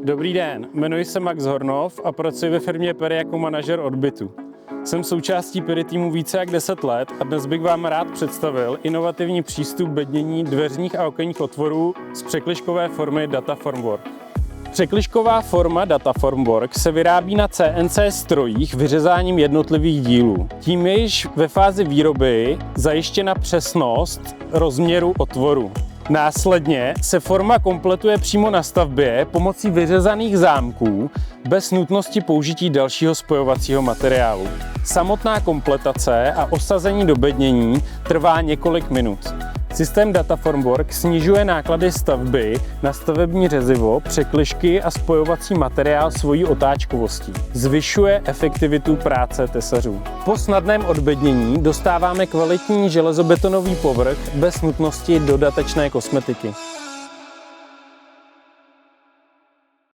Dobrý den, jmenuji se Max Hornov a pracuji ve firmě Perry jako manažer odbytu. Jsem součástí Perry týmu více jak 10 let a dnes bych vám rád představil inovativní přístup bednění dveřních a okenních otvorů z překližkové formy Data Formwork. Překližková forma Data Formwork se vyrábí na CNC strojích vyřezáním jednotlivých dílů. Tím je již ve fázi výroby zajištěna přesnost rozměru otvoru. Následně se forma kompletuje přímo na stavbě pomocí vyřezaných zámků bez nutnosti použití dalšího spojovacího materiálu. Samotná kompletace a osazení do bednění trvá několik minut. Systém Data Formwork snižuje náklady stavby na stavební řezivo, překližky a spojovací materiál svojí otáčkovostí. Zvyšuje efektivitu práce tesařů. Po snadném odbednění dostáváme kvalitní železobetonový povrch bez nutnosti dodatečné kosmetiky.